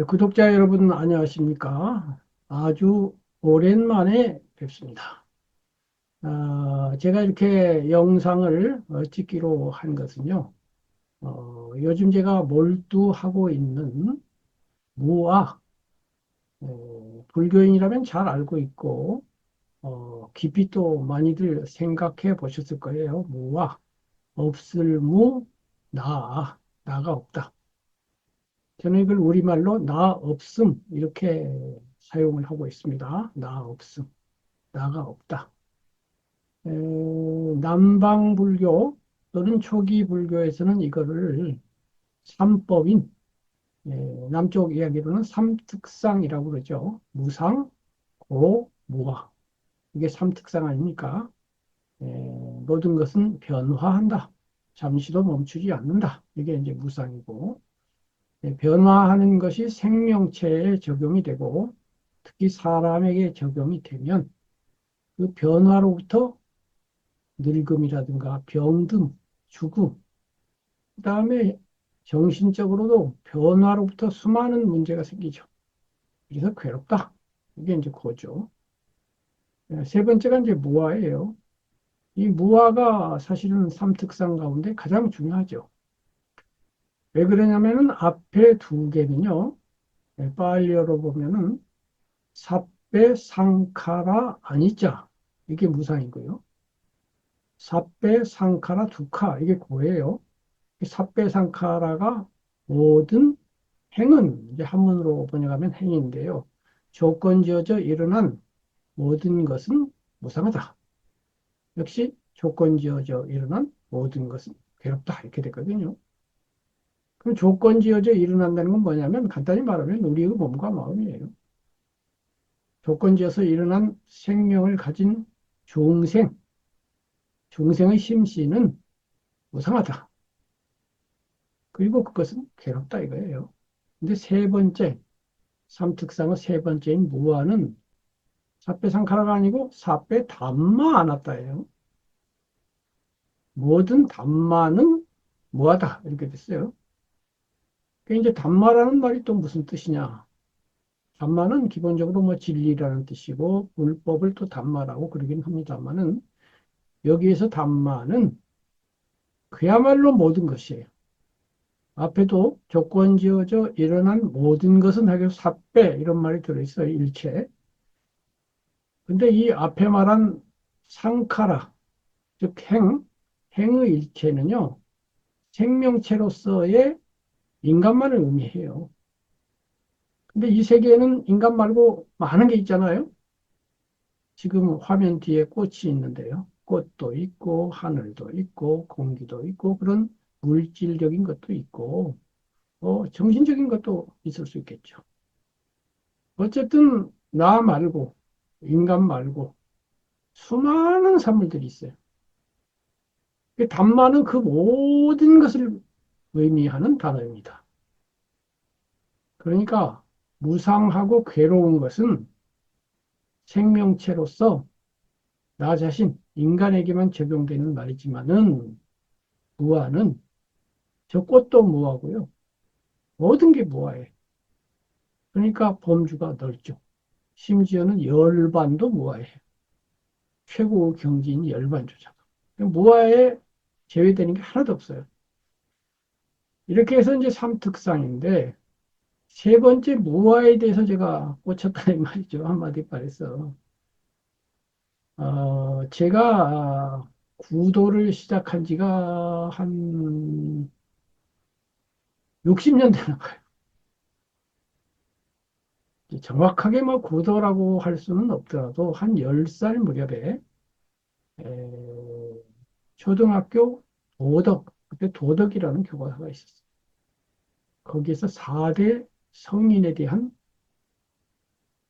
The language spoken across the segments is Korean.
구독자 여러분 안녕하십니까? 아주 오랜만에 뵙습니다. 제가 이렇게 영상을 찍기로 한 것은요. 요즘 제가 몰두하고 있는 무아, 불교인이라면 잘 알고 있고 깊이 또 많이들 생각해 보셨을 거예요. 무아, 없을 무, 나, 나가 없다. 저는 이걸 우리말로 나 없음 이렇게 사용을 하고 있습니다. 나 없음, 나가 없다. 남방불교 또는 초기 불교에서는 이거를 삼법인, 남쪽 이야기로는 삼특상이라고 그러죠. 무상, 고, 무아. 이게 삼특상 아닙니까? 에, 모든 것은 변화한다. 잠시도 멈추지 않는다. 이게 이제 무상이고. 변화하는 것이 생명체에 적용이 되고 특히 사람에게 적용이 되면 그 변화로부터 늙음이라든가 병든, 죽음, 그다음에 정신적으로도 변화로부터 수많은 문제가 생기죠. 그래서 괴롭다. 이게 이제 그거죠. 세 번째가 이제 무아예요. 이 무아가 사실은 삼특상 가운데 가장 중요하죠. 왜 그러냐면은 앞에 두 개는요. 빨리어로 보면은 삿배 상카라 아니자 이게 무상이고요. 삿배 상카라 두카 이게 고예요. 삿배 상카라가 모든 행은 이제 한문으로 번역하면 행인데요. 조건지어져 일어난 모든 것은 무상하다. 역시 조건지어져 일어난 모든 것은 괴롭다 이렇게 됐거든요. 그럼 조건지어져 일어난다는 건 뭐냐면 간단히 말하면 우리의 몸과 마음이에요. 조건지어서 일어난 생명을 가진 중생, 중생의 심시는 무상하다. 그리고 그것은 괴롭다 이거예요. 근데 세 번째, 삼특상의 세 번째인 무아는 사배상카라가 아니고 사배 담마 아나타예요. 모든 담마는 무하다 이렇게 됐어요. 그 이제 담마라는 말이 또 무슨 뜻이냐? 담마는 기본적으로 뭐 진리라는 뜻이고 불법을 또 담마라고 그러긴 합니다만은 여기에서 담마는 그야말로 모든 것이에요. 앞에도 조건 지어져 일어난 모든 것은 하기로 삿배 이런 말이 들어있어요. 일체. 근데 이 앞에 말한 상카라, 즉 행의 일체는요. 생명체로서의 인간만을 의미해요. 근데 이 세계에는 인간 말고 많은 게 있잖아요. 지금 화면 뒤에 꽃이 있는데요. 꽃도 있고 하늘도 있고 공기도 있고 그런 물질적인 것도 있고 정신적인 것도 있을 수 있겠죠. 어쨌든 나 말고 인간 말고 수많은 산물들이 있어요. 그 담마는 그 모든 것을 의미하는 단어입니다. 그러니까 무상하고 괴로운 것은 생명체로서 나 자신, 인간에게만 적용되는 말이지만은 무아는 저 꽃도 무아고요. 모든 게 무아해. 그러니까 범주가 넓죠. 심지어는 열반도 무아해. 최고 경지인 열반조차도. 무아에 제외되는 게 하나도 없어요. 이렇게 해서 이제 삼특상인데 세 번째 무아에 대해서 제가 꽂혔다는 말이죠. 한마디 말해서. 제가 구도를 시작한 지가 한 60년 되는 거예요. 정확하게 뭐 구도라고 할 수는 없더라도 한 10살 무렵에 에, 초등학교 도덕, 그때 도덕이라는 교과서가 있었어요. 거기에서 4대 성인에 대한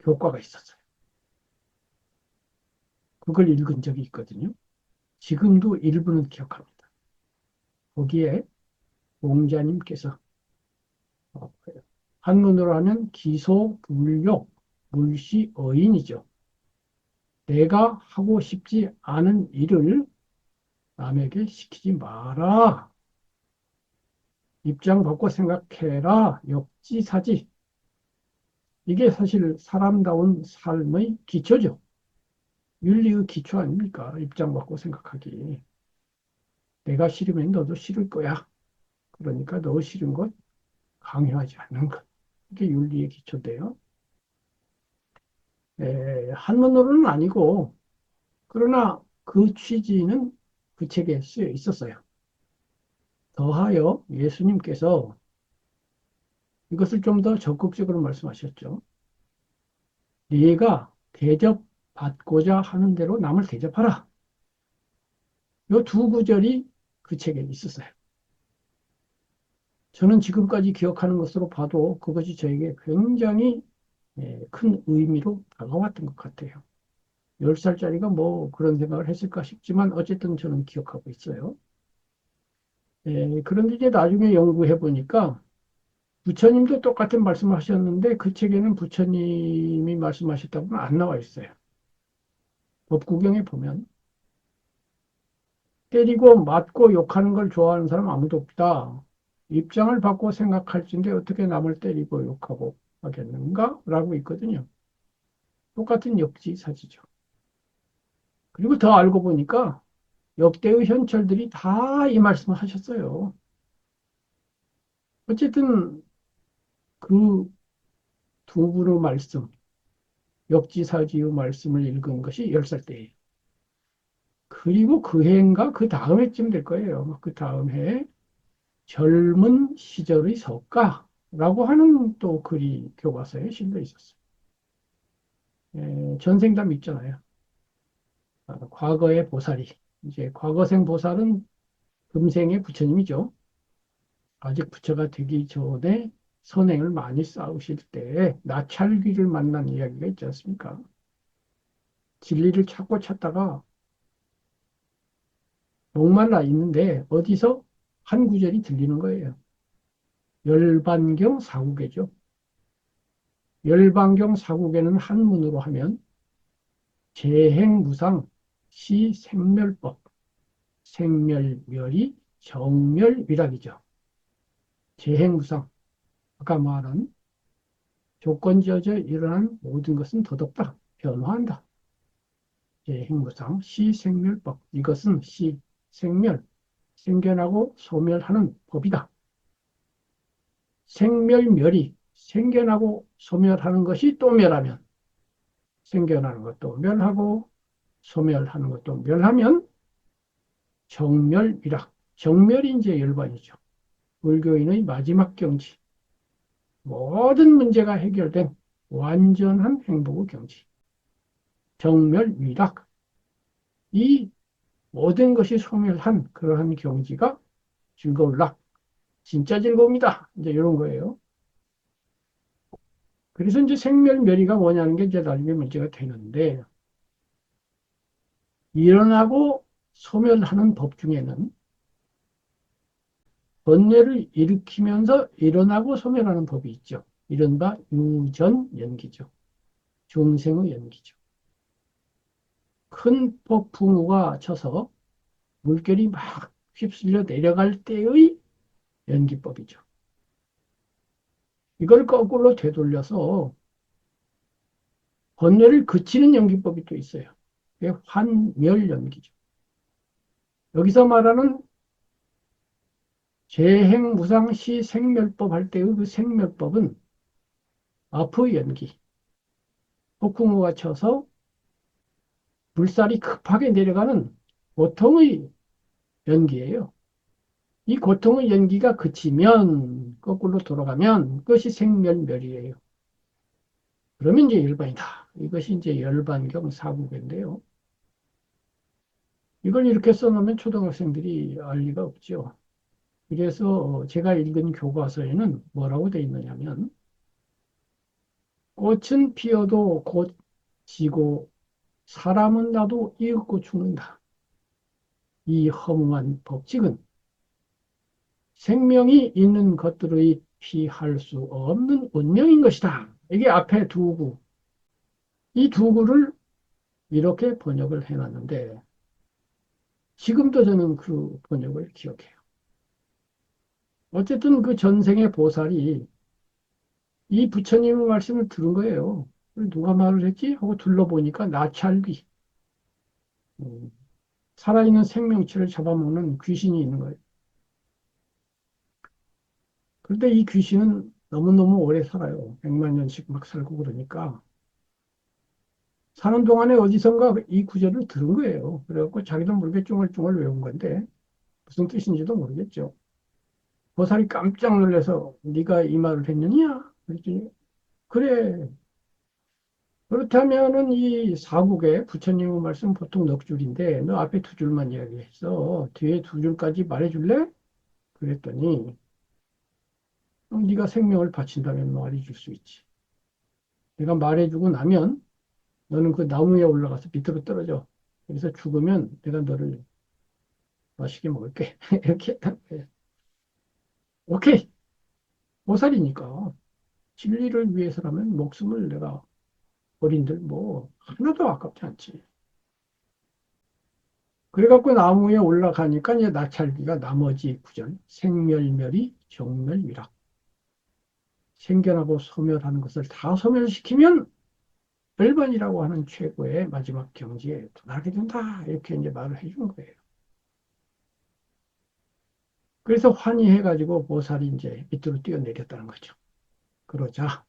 교과가 있었어요. 그걸 읽은 적이 있거든요. 지금도 일부는 기억합니다. 거기에 공자님께서 어, 한문으로 하면 기소불욕, 물시어인이죠. 내가 하고 싶지 않은 일을 남에게 시키지 마라. 입장 바꿔 생각해라. 역지사지. 이게 사실 사람다운 삶의 기초죠. 윤리의 기초 아닙니까? 입장 바꿔 생각하기. 내가 싫으면 너도 싫을 거야. 그러니까 너 싫은 것 강요하지 않는 것. 이게 윤리의 기초인데요. 한문으로는 아니고, 그러나 그 취지는 그 책에 쓰여 있었어요. 더하여 예수님께서 이것을 좀 더 적극적으로 말씀하셨죠. 네가 대접받고자 하는 대로 남을 대접하라. 이 두 구절이 그 책에 있었어요. 저는 지금까지 기억하는 것으로 봐도 그것이 저에게 굉장히 큰 의미로 다가왔던 것 같아요. 10살짜리가 뭐 그런 생각을 했을까 싶지만 어쨌든 저는 기억하고 있어요. 그런데 이제 나중에 연구해 보니까 부처님도 똑같은 말씀을 하셨는데 그 책에는 부처님이 말씀하셨다고는 안 나와 있어요. 법구경에 보면 때리고 맞고 욕하는 걸 좋아하는 사람 아무도 없다. 입장을 바꿔 생각할진데 어떻게 남을 때리고 욕하고 하겠는가? 라고 있거든요. 똑같은 역지사지죠. 그리고 더 알고 보니까 역대의 현철들이 다 이 말씀을 하셨어요. 어쨌든 그 두 분의 말씀, 역지사지의 말씀을 읽은 것이 10살 때예요. 그리고 그 해인가 그 다음 해쯤 될 거예요. 그 다음 해에 젊은 시절의 석가라고 하는 또 글이 교과서에 실려 있었어요. 전생담 있잖아요. 과거의 보살이. 이제 과거생 보살은 금생의 부처님이죠. 아직 부처가 되기 전에 선행을 많이 쌓으실 때 나찰귀를 만난 이야기가 있지 않습니까? 진리를 찾고 찾다가 목말라 있는데 어디서 한 구절이 들리는 거예요. 열반경 사국에죠. 열반경 사국에는 한문으로 하면 재행무상 시생멸법, 생멸멸이 정멸위락이죠. 재행무상, 아까 말한 조건지어져 일어난 모든 것은 덧없다, 변화한다. 재행무상 시생멸법, 이것은 시, 생멸, 생겨나고 소멸하는 법이다. 생멸멸이 생겨나고 소멸하는 것이 또 멸하면 생겨나는 것도 멸하고 소멸하는 것도 멸하면 정멸이라. 정멸이 이제 열반이죠. 불교인의 마지막 경지. 모든 문제가 해결된 완전한 행복의 경지. 정멸위락. 이 모든 것이 소멸한 그러한 경지가 즐거울락. 진짜 즐거움이다. 이제 이런 거예요. 그래서 이제 생멸멸이가 뭐냐는 게 이제 나중에 문제가 되는데, 일어나고 소멸하는 법 중에는 번뇌를 일으키면서 일어나고 소멸하는 법이 있죠. 이른바 유전연기죠. 중생의 연기죠. 큰 폭풍우가 쳐서 물결이 막 휩쓸려 내려갈 때의 연기법이죠. 이걸 거꾸로 되돌려서 번뇌를 그치는 연기법이 또 있어요. 그게 환멸연기죠. 여기서 말하는 재행무상시 생멸법 할 때의 그 생멸법은 앞의 연기, 폭풍우가 쳐서 물살이 급하게 내려가는 고통의 연기예요. 이 고통의 연기가 그치면, 거꾸로 돌아가면 그것이 생멸멸이에요. 그러면 이제 열반이다. 이것이 이제 열반경 사국인데요. 이걸 이렇게 써놓으면 초등학생들이 알 리가 없죠. 그래서 제가 읽은 교과서에는 뭐라고 되어 있느냐면, 꽃은 피어도 곧 지고 사람은 나도 이윽고 죽는다. 이 허무한 법칙은 생명이 있는 것들의 피할 수 없는 운명인 것이다. 이게 앞에 두 구. 이 두 구를 이렇게 번역을 해놨는데, 지금도 저는 그 번역을 기억해요. 어쨌든 그 전생의 보살이 이 부처님의 말씀을 들은 거예요. 누가 말을 했지? 하고 둘러보니까 나찰귀, 음, 살아있는 생명체를 잡아먹는 귀신이 있는 거예요. 그런데 이 귀신은 너무너무 오래 살아요. 100만 년씩 막 살고 그러니까. 사는 동안에 어디선가 이 구절을 들은 거예요. 그래갖고 자기도 모르게 쫑알쫑알 외운 건데 무슨 뜻인지도 모르겠죠. 보살이 깜짝 놀라서 네가 이 말을 했느냐? 그랬더니 그래. 그렇다면은 이 사국에 부처님의 말씀 보통 넉 줄인데 너 앞에 두 줄만 이야기했어. 뒤에 두 줄까지 말해줄래? 그랬더니 네가 생명을 바친다면 말해줄 수 있지. 내가 말해주고 나면 너는 그 나무 위에 올라가서 밑으로 떨어져. 그래서 죽으면 내가 너를 맛있게 먹을게. 이렇게 했단 거예요. 오케이. 보살이니까 진리를 위해서라면 목숨을 내가 버린들 뭐 하나도 아깝지 않지. 그래갖고 나무 위에 올라가니까 이제 나찰기가 나머지 구절 생멸멸이 정멸위락 생겨나고 소멸하는 것을 다 소멸시키면 열반이라고 하는 최고의 마지막 경지에 도달하게 된다. 이렇게 이제 말을 해준 거예요. 그래서 환희해가지고 보살이 이제 밑으로 뛰어내렸다는 거죠. 그러자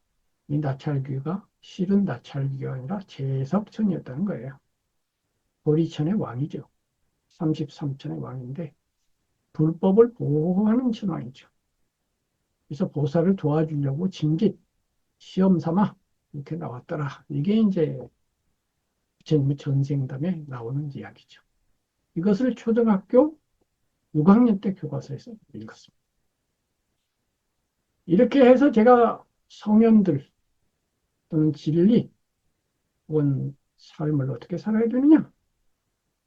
이 나찰귀가 실은 나찰귀가 아니라 제석천이었다는 거예요. 보리천의 왕이죠. 33천의 왕인데 불법을 보호하는 천왕이죠. 그래서 보살을 도와주려고 징짓 시험 삼아 이렇게 나왔더라. 이게 이제 부처님의 전생담에 나오는 이야기죠. 이것을 초등학교 6학년 때 교과서에서 읽었습니다. 이렇게 해서 제가 성현들 또는 진리 혹은 삶을 어떻게 살아야 되느냐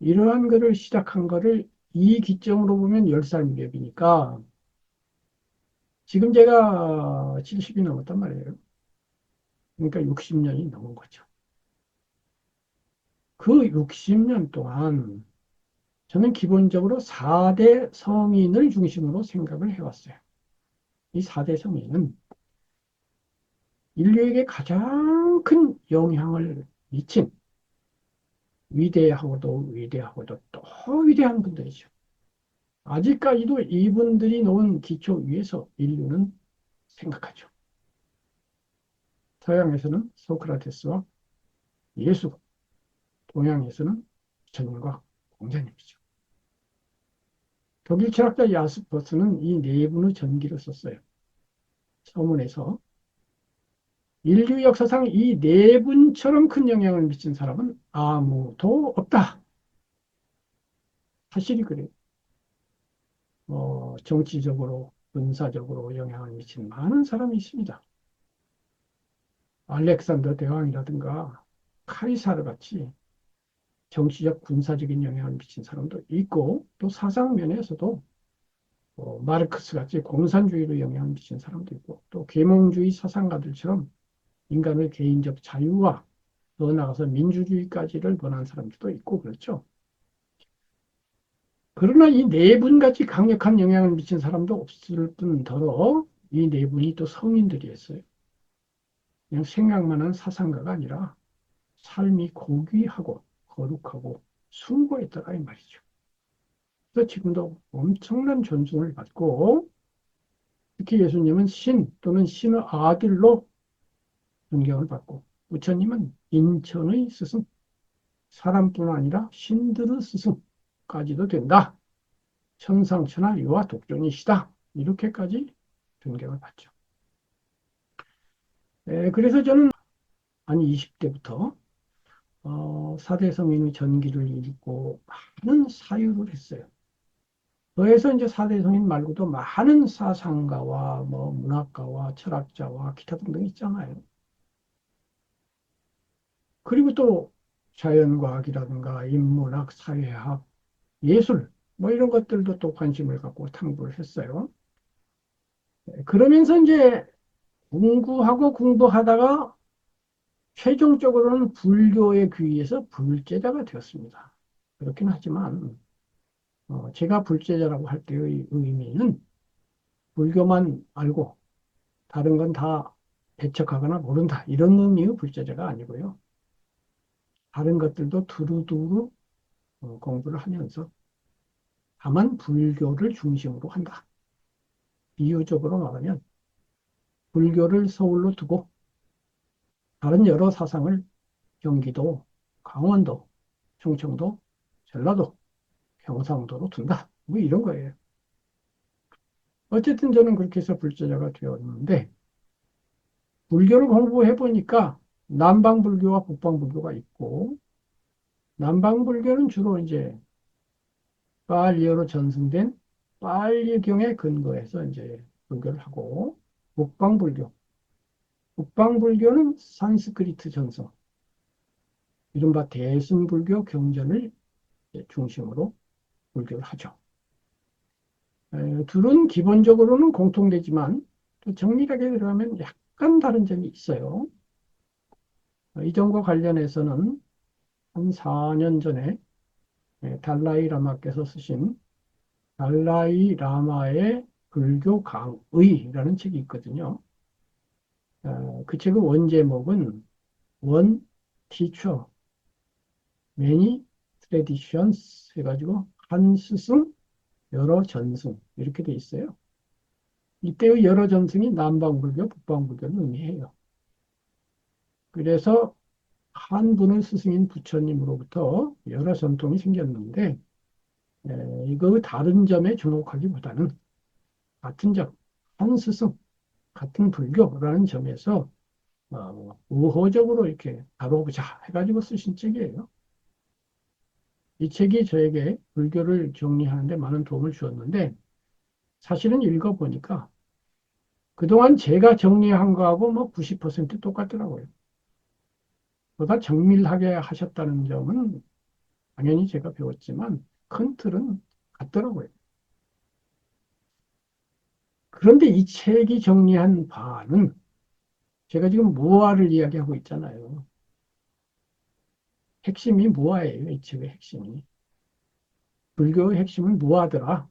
이러한 것을 시작한 거를 이 기점으로 보면 10살 무렵이니까 지금 제가 70이 넘었단 말이에요. 그러니까 60년이 넘은 거죠. 그 60년 동안 저는 기본적으로 4대 성인을 중심으로 생각을 해왔어요. 이 4대 성인은 인류에게 가장 큰 영향을 미친 위대하고도 위대하고도 또 위대한 분들이죠. 아직까지도 이분들이 놓은 기초 위에서 인류는 생각하죠. 서양에서는 소크라테스와 예수, 동양에서는 부처님과 공자님이죠. 독일 철학자 야스퍼스는 이 네 분의 전기를 썼어요. 서문에서 인류 역사상 이 네 분처럼 큰 영향을 미친 사람은 아무도 없다. 사실이 그래요. 정치적으로, 군사적으로 영향을 미친 많은 사람이 있습니다. 알렉산더 대왕이라든가 카이사르 같이 정치적, 군사적인 영향을 미친 사람도 있고 또 사상 면에서도 마르크스 같이 공산주의로 영향을 미친 사람도 있고 또 계몽주의 사상가들처럼 인간의 개인적 자유와 더 나아가서 민주주의까지를 권한 사람들도 있고 그렇죠. 그러나 이 네 분같이 강력한 영향을 미친 사람도 없을 뿐더러 이 네 분이 또 성인들이었어요. 그냥 생각만 한 사상가가 아니라 삶이 고귀하고 거룩하고 숭고했더라 이 말이죠. 그래서 지금도 엄청난 존중을 받고 특히 예수님은 신 또는 신의 아들로 존경을 받고 부처님은 인천의 스승, 사람뿐 아니라 신들의 스승까지도 된다. 천상천하 유아 독존이시다. 이렇게까지 존경을 받죠. 그래서 저는 한 20대부터 사대성인의 전기를 읽고 많은 사유를 했어요. 그래서 이제 사대성인 말고도 많은 사상가와 뭐 문학가와 철학자와 기타 등등 있잖아요. 그리고 또 자연과학이라든가 인문학, 사회학, 예술 뭐 이런 것들도 또 관심을 갖고 탐구를 했어요. 그러면서 이제 공부하고 공부하다가 최종적으로는 불교에 귀의해서 불제자가 되었습니다. 그렇긴 하지만 제가 불제자라고 할 때의 의미는 불교만 알고 다른 건 다 배척하거나 모른다. 이런 의미의 불자재가 아니고요. 다른 것들도 두루두루 공부를 하면서 다만 불교를 중심으로 한다. 비유적으로 말하면 불교를 서울로 두고 다른 여러 사상을 경기도, 강원도, 충청도, 전라도, 경상도로 둔다. 뭐 이런 거예요. 어쨌든 저는 그렇게 해서 불자자가 되었는데 불교를 공부해 보니까 남방불교와 북방불교가 있고 남방불교는 주로 이제 빨리어로 전승된 빨리경에 근거해서 이제 불교를 하고 북방불교, 북방불교는 산스크리트 전서, 이른바 대승불교 경전을 중심으로 불교를 하죠. 둘은 기본적으로는 공통되지만 또 정밀하게 들어가면 약간 다른 점이 있어요. 이 점과 관련해서는 한 4년 전에 달라이 라마께서 쓰신 달라이 라마의 불교 강의라는 책이 있거든요. 그 책의 원제목은 One Teacher, Many Traditions 해가지고 한 스승, 여러 전승 이렇게 돼 있어요. 이때의 여러 전승이 남방불교, 북방불교를 의미해요. 그래서 한 분의 스승인 부처님으로부터 여러 전통이 생겼는데 이거 다른 점에 주목하기보다는 같은 점, 한 스승, 같은 불교라는 점에서 우호적으로 이렇게 다뤄보자 해가지고 쓰신 책이에요. 이 책이 저에게 불교를 정리하는데 많은 도움을 주었는데 사실은 읽어보니까 그동안 제가 정리한 거하고 뭐 90% 똑같더라고요. 보다 정밀하게 하셨다는 점은 당연히 제가 배웠지만 큰 틀은 같더라고요. 그런데 이 책이 정리한 바는 제가 지금 무아를 이야기하고 있잖아요. 핵심이 무아예요. 이 책의 핵심이. 불교의 핵심은 무아더라.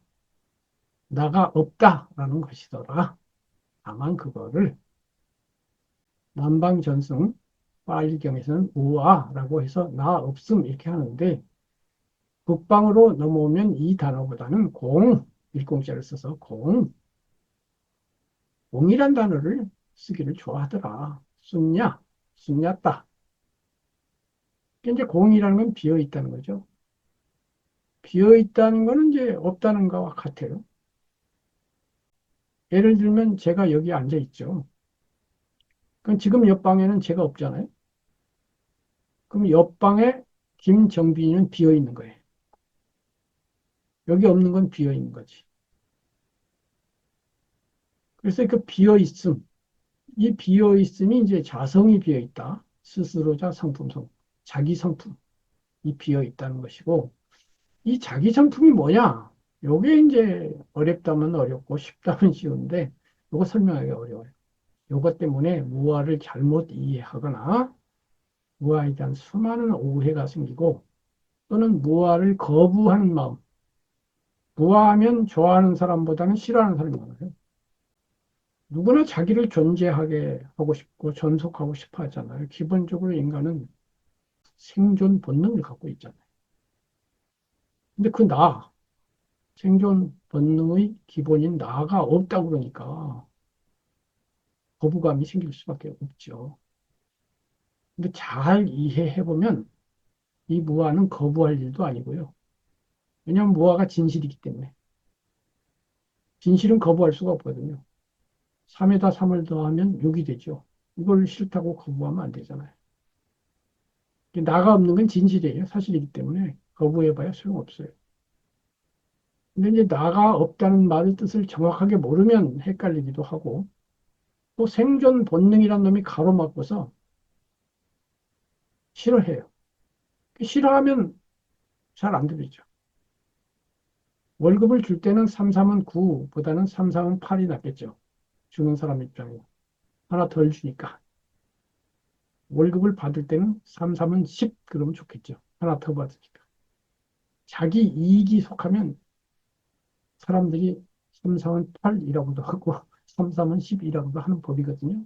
나가 없다라는 것이더라. 다만 그거를 남방전승 빨리경에서는 우아라고 해서 나 없음 이렇게 하는데 북방으로 넘어오면 이 단어보다는 공, 일공자를 써서 공이란 단어를 쓰기를 좋아하더라. 순냐, 순냐따. 이제 공이라는 건 비어 있다는 거죠. 비어 있다는 거는 이제 없다는 거와 같아요. 예를 들면 제가 여기 앉아 있죠. 그럼 지금 옆방에는 제가 없잖아요. 그럼 옆방에 김정빈이는 비어 있는 거예요. 여기 없는 건 비어 있는 거지. 그래서 그 비어 있음, 이 비어 있음이 이제 자성이 비어 있다. 스스로자 성품성, 자기 성품, 이 비어 있다는 것이고, 이 자기 성품이 뭐냐? 요게 이제 어렵다면 어렵고 쉽다면 쉬운데, 요거 설명하기 어려워요. 요것 때문에 무아를 잘못 이해하거나, 무아에 대한 수많은 오해가 생기고, 또는 무아를 거부하는 마음, 무아하면 좋아하는 사람보다는 싫어하는 사람이 많아요. 누구나 자기를 존재하게 하고 싶고 존속하고 싶어 하잖아요. 기본적으로 인간은 생존 본능을 갖고 있잖아요. 근데 그 나, 생존 본능의 기본인 나가 없다고 그러니까 거부감이 생길 수밖에 없죠. 근데 잘 이해해보면 이 무아는 거부할 일도 아니고요. 왜냐하면 무아가 진실이기 때문에. 진실은 거부할 수가 없거든요. 3에다 3을 더하면 6이 되죠. 이걸 싫다고 거부하면 안 되잖아요. 나가 없는 건 진실이에요. 사실이기 때문에 거부해봐야 소용없어요. 근데 이제 나가 없다는 말의 뜻을 정확하게 모르면 헷갈리기도 하고 또 생존 본능이란 놈이 가로막고서 싫어해요. 싫어하면 잘 안 들리죠. 월급을 줄 때는 33은 9보다는 33은 8이 낫겠죠. 주는 사람 입장에. 하나 덜 주니까. 월급을 받을 때는 33은 10 그러면 좋겠죠. 하나 더 받으니까. 자기 이익이 속하면 사람들이 33은 8이라고도 하고 33은 10이라고도 하는 법이거든요.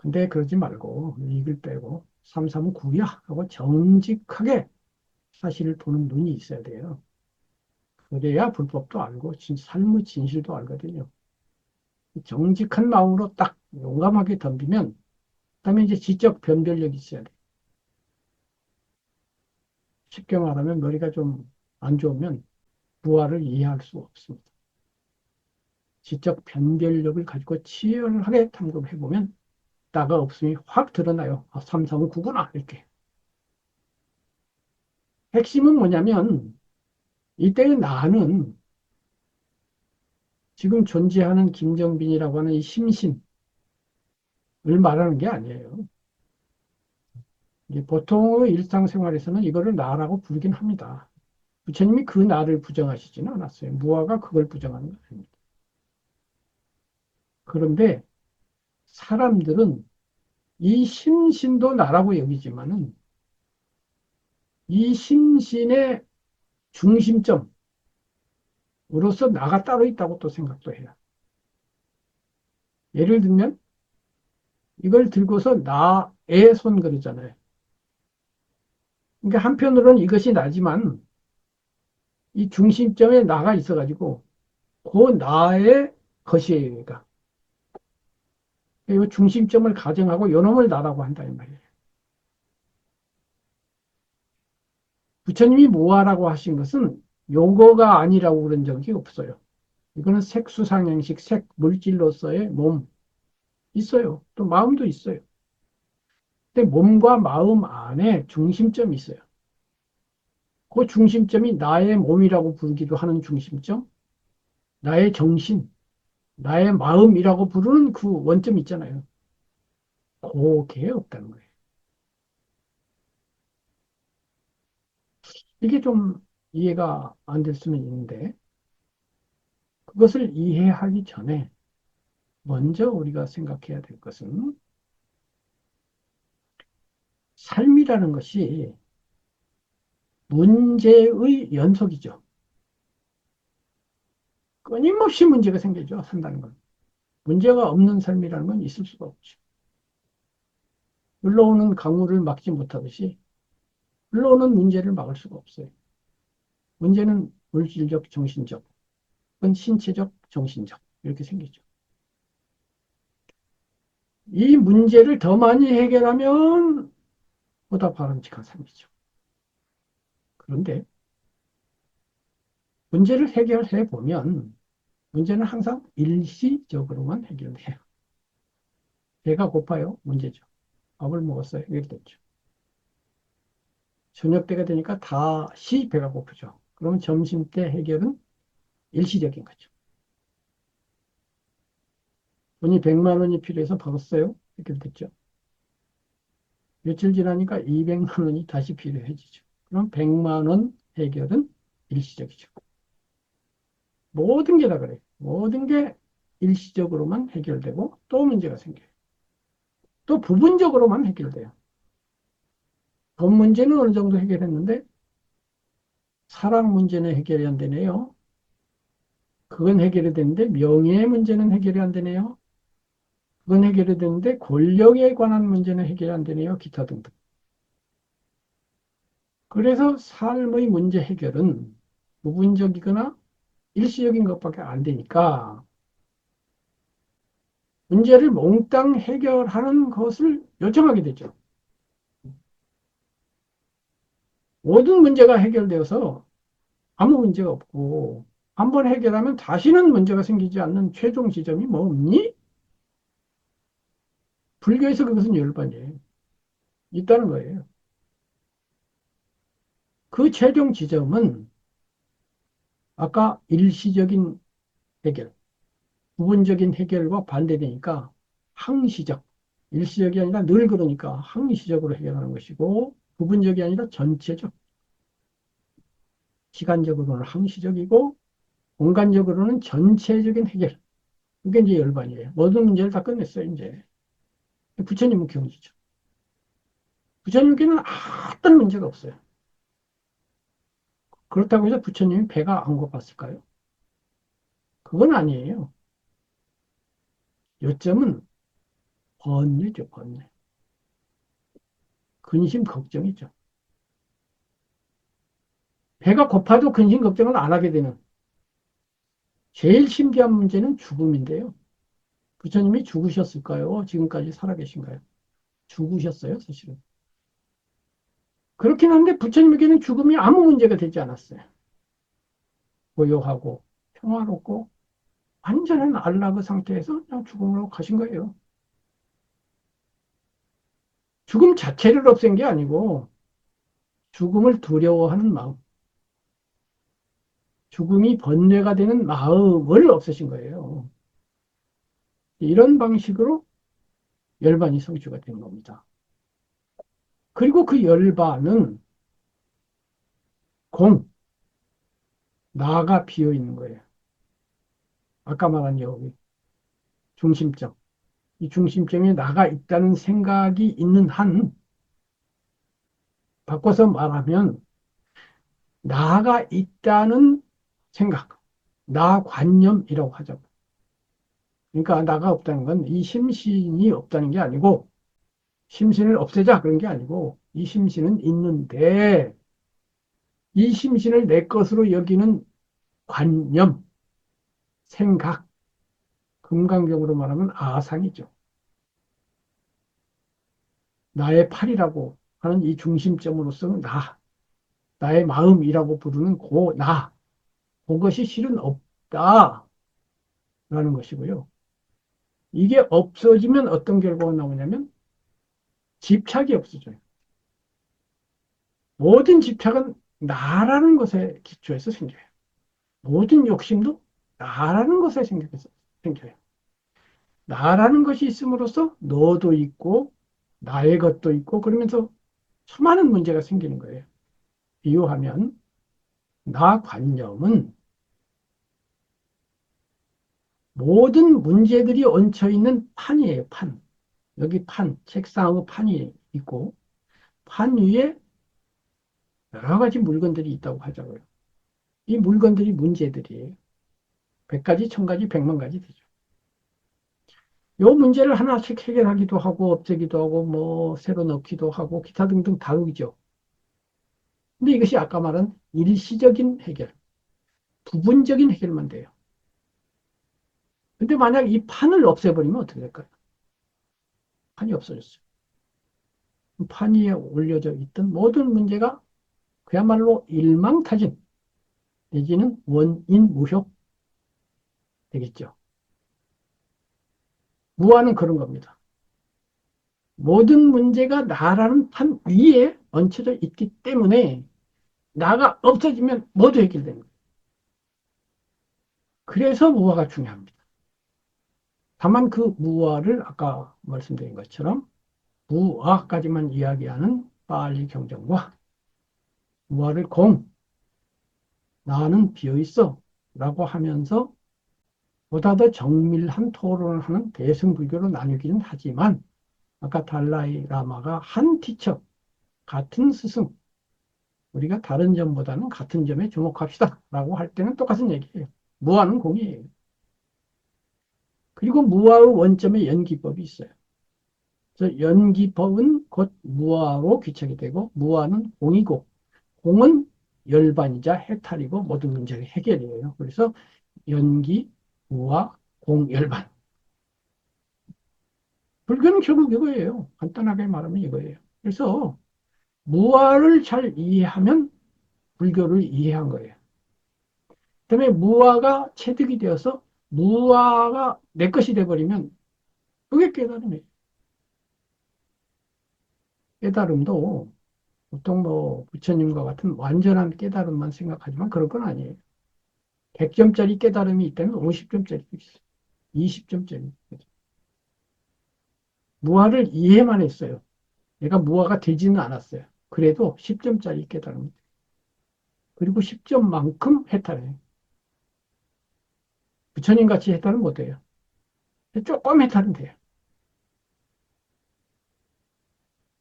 근데 그러지 말고 이익을 빼고 3, 3은 9야 하고 정직하게 사실을 보는 눈이 있어야 돼요. 그래야 불법도 알고 삶의 진실도 알거든요. 정직한 마음으로 딱 용감하게 덤비면 그다음에 이제 지적 변별력이 있어야 돼. 쉽게 말하면 머리가 좀 안 좋으면 부활을 이해할 수 없습니다. 지적 변별력을 가지고 치열하게 탐구해보면 나가 없음이 확 드러나요. 아, 3, 3은 9구나 이렇게. 핵심은 뭐냐면 이때의 나는 지금 존재하는 김정빈이라고 하는 이 심신을 말하는 게 아니에요. 이제 보통의 일상생활에서는 이거를 나라고 부르긴 합니다. 부처님이 그 나를 부정하시지는 않았어요. 무화가 그걸 부정하는 거 아닙니다. 그런데 사람들은 이 심신도 나라고 여기지만은 이 심신의 중심점으로서 나가 따로 있다고 또 생각도 해요. 예를 들면 이걸 들고서 나의 손 그러잖아요. 그러니까 한편으로는 이것이 나지만 이 중심점에 나가 있어가지고 그 나의 것이에요. 그러니까 이 중심점을 가정하고 요놈을 나라고 한다 이 말이에요. 부처님이 모아라고 하신 것은 요거가 아니라고 그런 적이 없어요. 이거는 색수상행식, 색 물질로서의 몸 있어요. 또 마음도 있어요. 근데 몸과 마음 안에 중심점이 있어요. 그 중심점이 나의 몸이라고 부르기도 하는 중심점, 나의 정신, 나의 마음이라고 부르는 그 원점 있잖아요. 그게 없다는 거예요. 이게 좀 이해가 안 될 수는 있는데, 그것을 이해하기 전에 먼저 우리가 생각해야 될 것은 삶이라는 것이 문제의 연속이죠. 끊임없이 문제가 생기죠. 산다는 건. 문제가 없는 삶이라는 건 있을 수가 없죠. 흘러오는 강물을 막지 못하듯이 흘러오는 문제를 막을 수가 없어요. 문제는 물질적, 정신적, 혹은 신체적, 정신적 이렇게 생기죠. 이 문제를 더 많이 해결하면 보다 바람직한 삶이죠. 그런데 문제를 해결해 보면 문제는 항상 일시적으로만 해결돼요. 배가 고파요. 문제죠. 밥을 먹었어요. 해결됐죠. 저녁 때가 되니까 다시 배가 고프죠. 그러면 점심 때 해결은 일시적인 거죠. 돈이 100만 원이 필요해서 벌었어요. 해결됐죠. 며칠 지나니까 200만 원이 다시 필요해지죠. 그럼 100만 원 해결은 일시적이죠. 모든 게 다 그래요. 모든 게 일시적으로만 해결되고 또 문제가 생겨요. 또 부분적으로만 해결돼요. 돈 문제는 어느 정도 해결했는데 사랑 문제는 해결이 안 되네요. 그건 해결이 되는데 명예의 문제는 해결이 안 되네요. 그건 해결이 되는데 권력에 관한 문제는 해결이 안 되네요. 기타 등등. 그래서 삶의 문제 해결은 부분적이거나 일시적인 것밖에 안 되니까 문제를 몽땅 해결하는 것을 요청하게 되죠. 모든 문제가 해결되어서 아무 문제가 없고 한번 해결하면 다시는 문제가 생기지 않는 최종 지점이 뭐 없니? 불교에서 그것은 열반이에요. 있다는 거예요. 그 최종 지점은 아까 일시적인 해결, 부분적인 해결과 반대되니까 항시적, 일시적이 아니라 늘 그러니까 항시적으로 해결하는 것이고 부분적이 아니라 전체적, 시간적으로는 항시적이고 공간적으로는 전체적인 해결. 그게 이제 열반이에요. 모든 문제를 다 끝냈어요, 이제. 부처님은 경지죠. 부처님께는 어떤 문제가 없어요. 그렇다고 해서 부처님이 배가 안 고팠을까요? 그건 아니에요. 요점은 번뇌죠, 번뇌. 근심 걱정이죠. 배가 고파도 근심 걱정을 안 하게 되는 제일 신비한 문제는 죽음인데요. 부처님이 죽으셨을까요? 지금까지 살아계신가요? 죽으셨어요, 사실은. 그렇긴 한데 부처님에게는 죽음이 아무 문제가 되지 않았어요. 고요하고 평화롭고 완전한 안락의 상태에서 그냥 죽음으로 가신 거예요. 죽음 자체를 없앤 게 아니고 죽음을 두려워하는 마음, 죽음이 번뇌가 되는 마음을 없애신 거예요. 이런 방식으로 열반이 성취가 된 겁니다. 그리고 그 열반은 공, 나가 비어 있는 거예요. 아까 말한 여기 중심점. 이 중심점에 나가 있다는 생각이 있는 한, 바꿔서 말하면 나가 있다는 생각, 나 관념이라고 하죠. 그러니까 나가 없다는 건 이 심신이 없다는 게 아니고 심신을 없애자 그런 게 아니고 이 심신은 있는데 이 심신을 내 것으로 여기는 관념, 생각, 금강경으로 말하면 아상이죠. 나의 팔이라고 하는 이 중심점으로서는 나의 마음이라고 부르는 그것이 실은 없다라는 것이고요. 이게 없어지면 어떤 결과가 나오냐면 집착이 없어져요. 모든 집착은 나라는 것에 기초해서 생겨요. 모든 욕심도 나라는 것에 생겨요. 나라는 것이 있음으로써 너도 있고 나의 것도 있고 그러면서 수많은 문제가 생기는 거예요. 비유하면 나 관념은 모든 문제들이 얹혀 있는 판이에요. 판. 여기 판, 책상하고 판이 있고 판 위에 여러 가지 물건들이 있다고 하자고요. 이 물건들이 문제들이에요. 100가지, 1000가지, 100만 가지 되죠. 요 문제를 하나씩 해결하기도 하고 없애기도 하고 뭐 새로 넣기도 하고 기타 등등 다르죠. 근데 이것이 아까 말한 일시적인 해결, 부분적인 해결만 돼요. 근데 만약 이 판을 없애버리면 어떻게 될까요? 판이 없어졌어요. 판 위에 올려져 있던 모든 문제가 그야말로 일망타진 내지는 원인무효 되겠죠. 무아는 그런 겁니다. 모든 문제가 나라는 판 위에 얹혀져 있기 때문에 나가 없어지면 모두 해결되는 거예요. 그래서 무아가 중요합니다. 다만 그 무아를 아까 말씀드린 것처럼 무아까지만 이야기하는 빨리 경전과 무아를 나는 비어있어 라고 하면서 보다 더 정밀한 토론을 하는 대승불교로 나누기는 하지만 아까 달라이 라마가 한 티처, 같은 스승, 우리가 다른 점보다는 같은 점에 주목합시다 라고 할 때는 똑같은 얘기예요. 무아는 공이에요. 그리고 무아의 원점에 연기법이 있어요. 그래서 연기법은 곧 무아로 귀착이 되고 무아는 공이고 공은 열반이자 해탈이고 모든 문제의 해결이에요. 그래서 연기, 무아, 공, 열반. 불교는 결국 이거예요. 간단하게 말하면 이거예요. 그래서 무아를 잘 이해하면 불교를 이해한 거예요. 그다음에 무아가 체득이 되어서 무아가 내 것이 돼버리면 그게 깨달음이에요. 깨달음도 보통 뭐 부처님과 같은 완전한 깨달음만 생각하지만 그런 건 아니에요. 100점짜리 깨달음이 있다면 50점짜리도 있어요. 20점짜리. 무아를 이해만 했어요. 내가 무아가 되지는 않았어요. 그래도 10점짜리 깨달음. 그리고 10점만큼 해탈해요. 부처님 같이 해탈은 못해요. 조금 해탈은 돼요.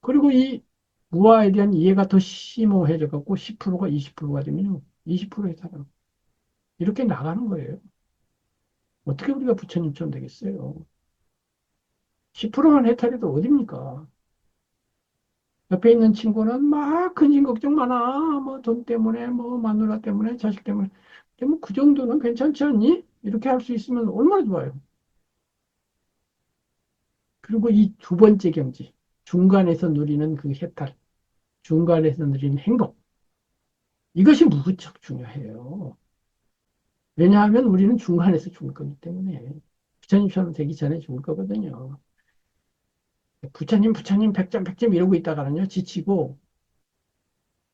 그리고 이 무아에 대한 이해가 더 심오해져 갖고 10%가 20%가 되면 20% 해탈하고 이렇게 나가는 거예요. 어떻게 우리가 부처님처럼 되겠어요? 10%만 해탈해도 어딥니까? 옆에 있는 친구는 막 근심 걱정 많아. 뭐 돈 때문에, 뭐 마누라 때문에, 자식 때문에. 근데 뭐 그 정도는 괜찮지 않니? 이렇게 할 수 있으면 얼마나 좋아요. 그리고 이 두 번째 경지, 중간에서 누리는 그 해탈, 중간에서 누리는 행복. 이것이 무척 중요해요. 왜냐하면 우리는 중간에서 죽을 거기 때문에. 부처님처럼 되기 전에 죽을 거거든요. 부처님, 부처님, 백점, 백점 이러고 있다가는요, 지치고,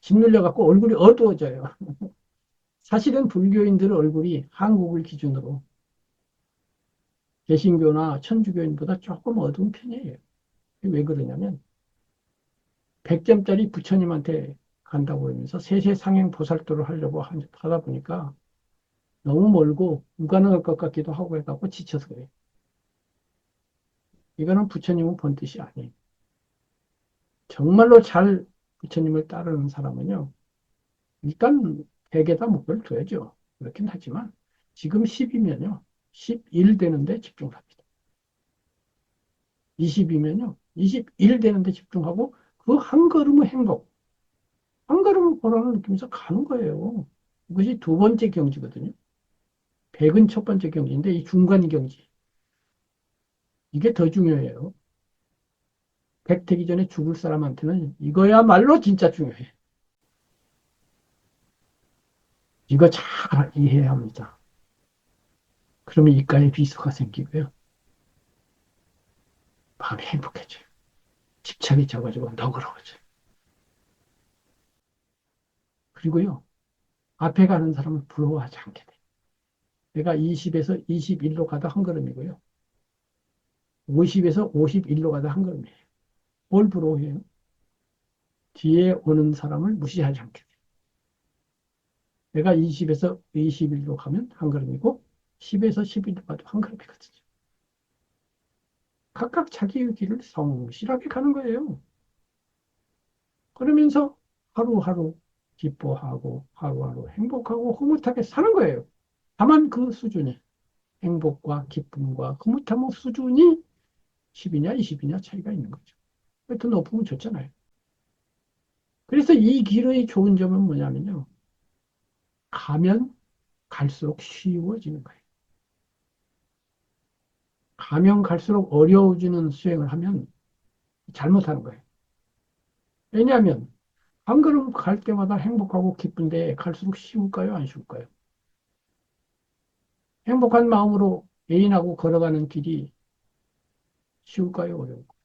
짓눌려갖고 얼굴이 어두워져요. 사실은 불교인들 얼굴이 한국을 기준으로 개신교나 천주교인보다 조금 어두운 편이에요. 왜 그러냐면, 100점짜리 부처님한테 간다고 하면서 세세상행 보살도를 하려고 하다 보니까 너무 멀고 불가능할 것 같기도 하고 해갖고 지쳐서 그래요. 이거는 부처님은 본 뜻이 아니에요. 정말로 잘 부처님을 따르는 사람은요, 일단 100에다 목표를 둬야죠. 그렇긴 하지만 지금 10이면요, 11 되는데 집중합니다. 20이면요, 21 되는데 집중하고 그 한 걸음의 행복, 한 걸음을 보라는 느낌에서 가는 거예요. 이것이 두 번째 경지거든요. 100은 첫 번째 경지인데 이 중간 경지, 이게 더 중요해요. 100 되기 전에 죽을 사람한테는 이거야말로 진짜 중요해. 이거 잘 이해해야 합니다. 그러면 이가에 비수가 생기고요. 마음이 행복해져요. 집착이 져가지고 너그러워져요. 그리고요, 앞에 가는 사람은 부러워하지 않게 돼요. 내가 20에서 21로 가다 한 걸음이고요. 50에서 51로 가다 한 걸음이에요. 뭘 부러워해요? 뒤에 오는 사람을 무시하지 않게 돼요. 내가 20에서 21로 가면 한 걸음이고, 10에서 11로 가도 한 걸음이거든요. 각각 자기의 길을 성실하게 가는 거예요. 그러면서 하루하루 기뻐하고 하루하루 행복하고 흐뭇하게 사는 거예요. 다만 그 수준이 행복과 기쁨과 흐뭇함의 수준이 10이냐 20이냐 차이가 있는 거죠. 더 높으면 좋잖아요. 그래서 이 길의 좋은 점은 뭐냐면요. 가면 갈수록 쉬워지는 거예요. 가면 갈수록 어려워지는 수행을 하면 잘못하는 거예요. 왜냐하면 한 걸음 갈 때마다 행복하고 기쁜데 갈수록 쉬울까요? 안 쉬울까요? 행복한 마음으로 애인하고 걸어가는 길이 쉬울까요? 어려울까요?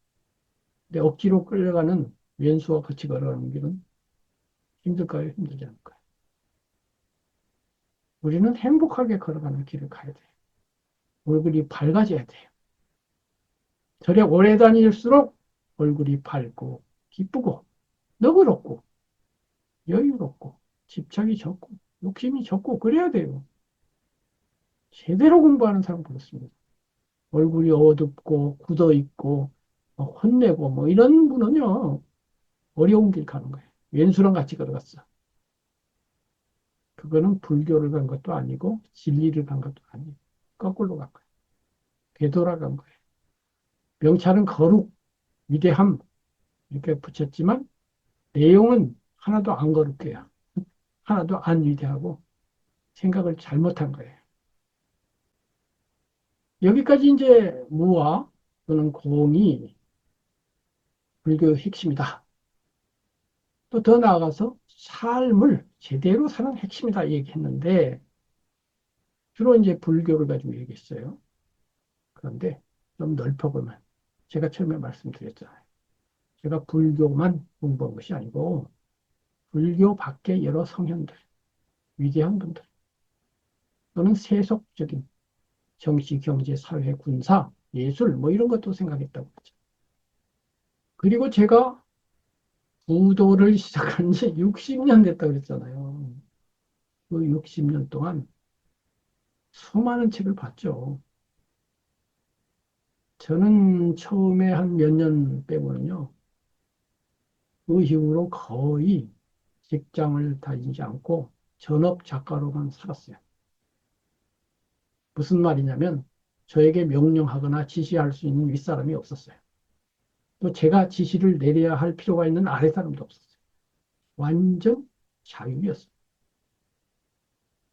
근데 억지로 끌려가는 왼수와 같이 걸어가는 길은 힘들까요? 힘들지 않을까요? 우리는 행복하게 걸어가는 길을 가야 돼요. 얼굴이 밝아져야 돼요. 절에 오래 다닐수록 얼굴이 밝고 기쁘고 너그럽고 여유롭고 집착이 적고 욕심이 적고 그래야 돼요. 제대로 공부하는 사람 그렇습니다. 얼굴이 어둡고 굳어 있고 혼내고 뭐 이런 분은요 어려운 길 가는 거예요. 왼수랑 같이 걸어갔어. 그거는 불교를 간 것도 아니고 진리를 간 것도 아니에요. 거꾸로 간 거예요. 되돌아간 거예요. 명찰은 거룩, 위대함 이렇게 붙였지만 내용은 하나도 안 거룩해요. 하나도 안 위대하고 생각을 잘못한 거예요. 여기까지 이제 무와 또는 공이 불교의 핵심이다. 또 더 나아가서 삶을 제대로 사는 핵심이다 얘기했는데 주로 이제 불교를 가지고 얘기했어요. 그런데 좀 넓혀보면 제가 처음에 말씀드렸잖아요. 제가 불교만 공부한 것이 아니고 불교 밖에 여러 성현들, 위대한 분들 또는 세속적인 정치, 경제, 사회, 군사, 예술 뭐 이런 것도 생각했다고 하죠. 그리고 제가 부도를 시작한 지 60년 됐다고 그랬잖아요. 그 60년 동안 수많은 책을 봤죠. 저는 처음에 한 몇 년 빼고는요. 그 이후로 거의 직장을 다니지 않고 전업 작가로만 살았어요. 무슨 말이냐면 저에게 명령하거나 지시할 수 있는 윗사람이 없었어요. 또 제가 지시를 내려야 할 필요가 있는 아랫사람도 없었어요. 완전 자유였어요.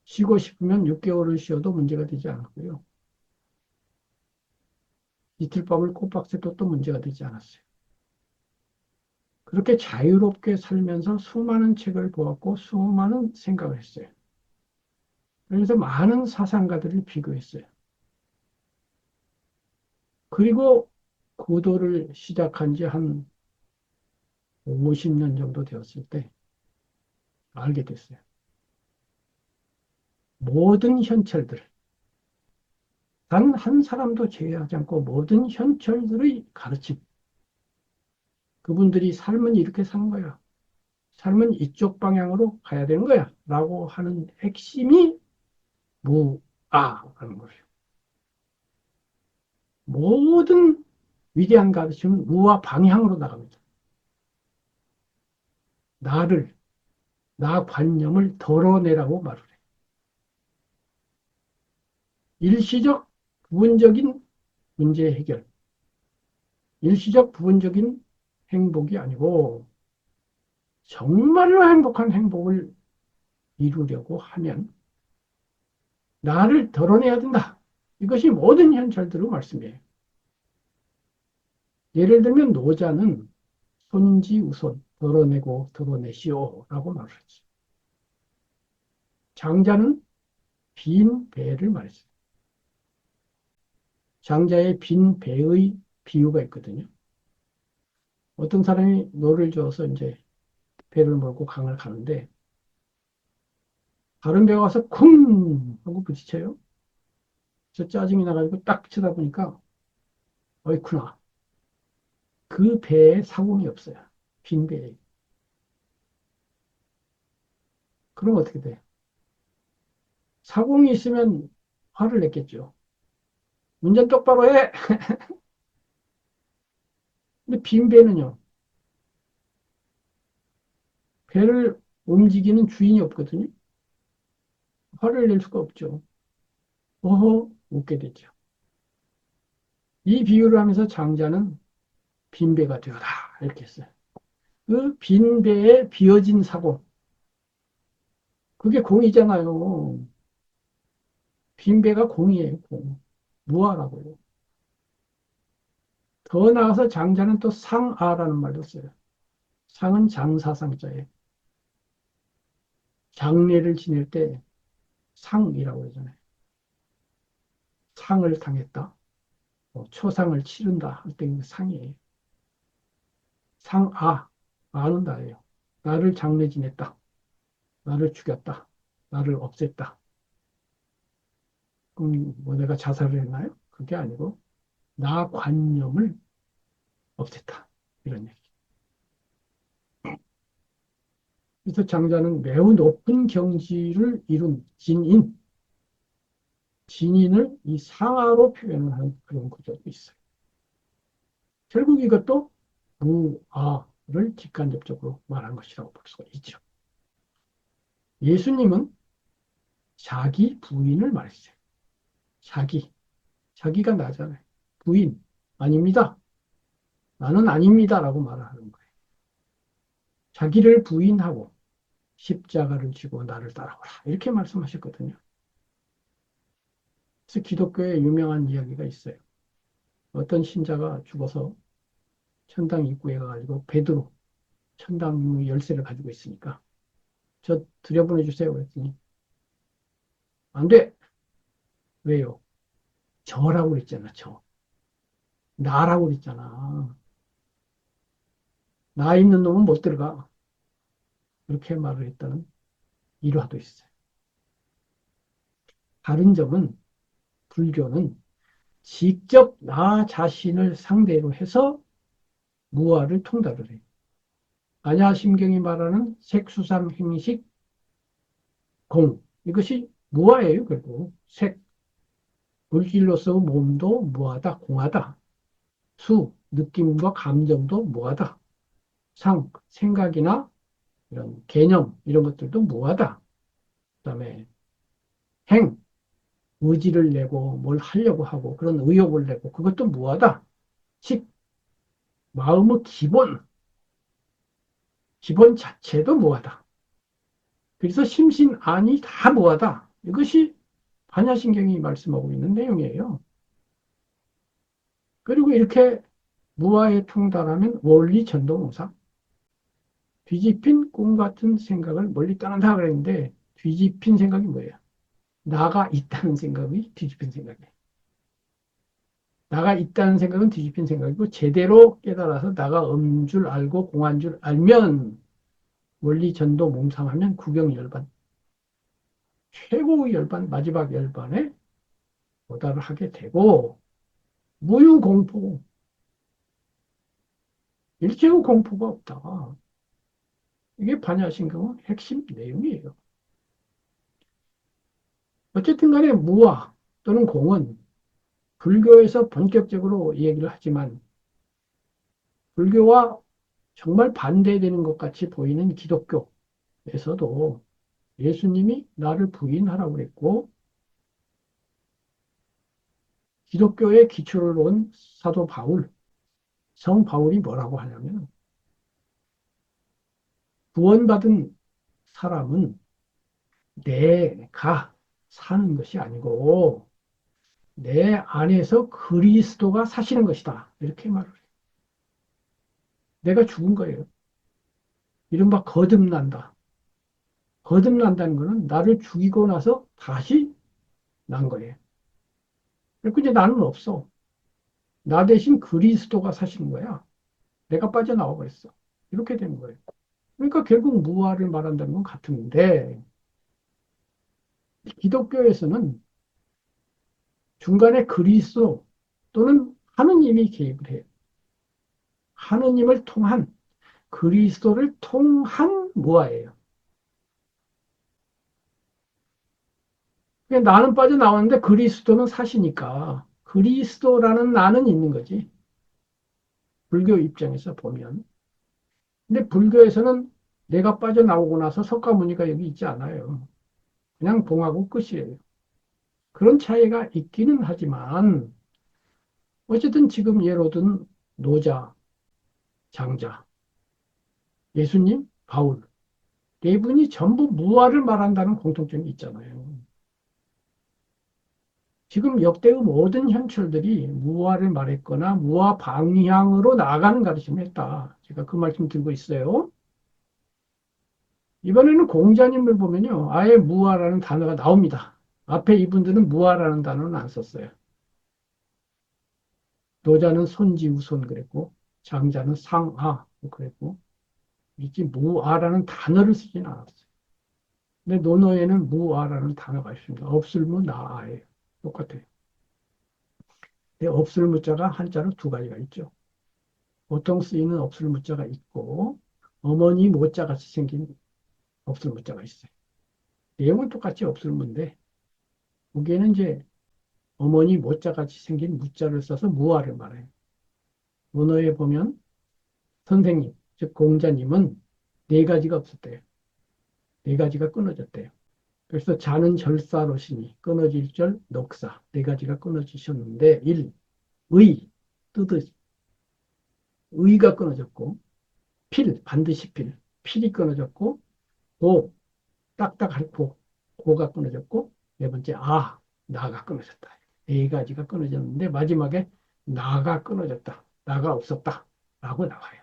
쉬고 싶으면 6개월을 쉬어도 문제가 되지 않았고요. 이틀밤을 꼬박 새도 또 문제가 되지 않았어요. 그렇게 자유롭게 살면서 수많은 책을 보았고 수많은 생각을 했어요. 그래서 많은 사상가들을 비교했어요. 그리고 구도를 시작한 지 한 50년 정도 되었을 때 알게 됐어요. 모든 현철들, 단 한 사람도 제외하지 않고 모든 현철들의 가르침, 그분들이 삶은 이렇게 사는 거야. 삶은 이쪽 방향으로 가야 되는 거야. 라고 하는 핵심이 무아라는 거예요. 모든 위대한 가르침은 무아 방향으로 나갑니다. 나를, 나 관념을 덜어내라고 말을 해. 일시적, 부분적인 문제 해결, 일시적, 부분적인 행복이 아니고 정말로 행복한 행복을 이루려고 하면 나를 덜어내야 된다. 이것이 모든 현찰들의 말씀이에요. 예를 들면 노자는 손지우손, 덜어내고 덜어내시오라고 말을 했지. 장자는 빈 배를 말했어요. 장자의 빈 배의 비유가 있거든요. 어떤 사람이 노를 저어서 이제 배를 몰고 강을 가는데 다른 배가 와서 쿵 하고 부딪혀요. 저 짜증이 나가지고 딱 쳐다보니까 어이쿠나 그 배에 사공이 없어요. 빈 배에. 그럼 어떻게 돼? 사공이 있으면 화를 냈겠죠. 운전 똑바로 해! 근데 빈 배는요. 배를 움직이는 주인이 없거든요. 화를 낼 수가 없죠. 어허, 웃게 되죠. 이 비유를 하면서 장자는 빈배가 되어라. 이렇게 했어요. 그 빈배에 비어진 사고. 그게 공이잖아요. 빈배가 공이에요, 공. 무아라고요. 더 나아가서 장자는 또 상아라는 말도 써요. 상은 장사상자예요. 장례를 지낼 때 상이라고 하잖아요. 상을 당했다. 초상을 치른다 할 때 상이에요. 상아, 아는 나예요. 나를 장례 지냈다. 나를 죽였다. 나를 없앴다. 그럼 뭐 내가 자살을 했나요? 그게 아니고 나 관념을 없앴다. 이런 얘기. 그래서 장자는 매우 높은 경지를 이룬 진인, 진인을 이 상하로 표현을 하는 그런 구조도 있어요. 결국 이것도 무아를 직간접적으로 말한 것이라고 볼 수가 있죠. 예수님은 자기 부인을 말했어요. 자기가 나잖아요. 부인, 아닙니다. 나는 아닙니다라고 말하는 거예요. 자기를 부인하고 십자가를 지고 나를 따라오라. 이렇게 말씀하셨거든요. 그래서 기독교에 유명한 이야기가 있어요. 어떤 신자가 죽어서 천당 입구에 가가지고 베드로 천당 열쇠를 가지고 있으니까 저 들여보내주세요. 그랬더니 안 돼. 왜요? 저라고 그랬잖아. 저. 나라고 그랬잖아. 나 있는 놈은 못 들어가. 그렇게 말을 했다는 일화도 있어요. 다른 점은 불교는 직접 나 자신을 상대로 해서 무아를 통달을 해요. 안야심경이 말하는 색수상 행식 공. 이것이 무아예요, 결국. 색, 물질로서 몸도 무아다, 공하다. 수, 느낌과 감정도 무아다. 상, 생각이나 이런 개념, 이런 것들도 무아다. 그 다음에 행, 의지를 내고 뭘 하려고 하고 그런 의욕을 내고 그것도 무하다. 즉, 마음의 기본 자체도 무하다. 그래서 심신안이 다 무하다. 이것이 반야신경이 말씀하고 있는 내용이에요. 그리고 이렇게 무아에 통달하면 원리 전도무상, 뒤집힌 꿈 같은 생각을 멀리 떠난다 그랬는데 뒤집힌 생각이 뭐예요? 나가 있다는 생각이 뒤집힌 생각이에요. 나가 있다는 생각은 뒤집힌 생각이고 제대로 깨달아서 나가 줄 알고 공한 줄 알면 원리 전도 몽상하면 구경열반, 최고의 열반, 마지막 열반에 도달을 하게 되고 무유공포, 일체의 공포가 없다. 이게 반야신경의 핵심 내용이에요. 어쨌든 간에 무아 또는 공은 불교에서 본격적으로 얘기를 하지만 불교와 정말 반대되는 것 같이 보이는 기독교에서도 예수님이 나를 부인하라고 그랬고 기독교의 기초를 놓은 사도 바울, 성 바울이 뭐라고 하냐면 구원받은 사람은 내가 사는 것이 아니고 내 안에서 그리스도가 사시는 것이다. 이렇게 말을 해요. 내가 죽은 거예요. 이른바 거듭난다. 거듭난다는 것은 나를 죽이고 나서 다시 난 거예요. 근데 나는 없어. 나 대신 그리스도가 사시는 거야. 내가 빠져나와 버렸어. 이렇게 되는 거예요. 그러니까 결국 무아를 말한다는 건 같은데 기독교에서는 중간에 그리스도 또는 하느님이 개입을 해요. 하느님을 통한 그리스도를 통한 무아예요. 그러니까 나는 빠져나왔는데 그리스도는 사시니까 그리스도라는 나는 있는 거지. 불교 입장에서 보면. 근데 불교에서는 내가 빠져나오고 나서 석가모니가 여기 있지 않아요. 그냥 봉하고 끝이에요. 그런 차이가 있기는 하지만 어쨌든 지금 예로 든 노자, 장자, 예수님, 바울 네 분이 전부 무아를 말한다는 공통점이 있잖아요. 지금 역대의 모든 현철들이 무아를 말했거나 무아 방향으로 나아가는 가르침을 했다. 제가 그 말씀 드리고 있어요. 이번에는 공자님을 보면요. 아예 무아라는 단어가 나옵니다. 앞에 이분들은 무아라는 단어는 안 썼어요. 노자는 손지우손 그랬고, 장자는 상하 그랬고, 이지 무아라는 단어를 쓰진 않았어요. 근데 논어에는 무아라는 단어가 있습니다. 없을무 나아예요. 똑같아요. 근데 없을무자가 한자로 두 가지가 있죠. 보통 쓰이는 없을무자가 있고, 어머니 모자 같이 생긴 없을무자가 있어요. 내용은 똑같이 없을무인데, 거기에는 이제 어머니 모자 같이 생긴 무자를 써서 무아를 말해요. 문어에 보면 선생님, 즉 공자님은 네 가지가 없었대요. 네 가지가 끊어졌대요. 그래서 자는 절사로시니 끊어질 절 녹사 네 가지가 끊어지셨는데 일, 의, 뜨듯 의가 끊어졌고 필, 반드시 필, 필이 끊어졌고 고, 딱딱할 고가 끊어졌고 네 번째 나가 끊어졌다. 네 가지가 끊어졌는데 마지막에 나가 끊어졌다. 나가 없었다. 라고 나와요.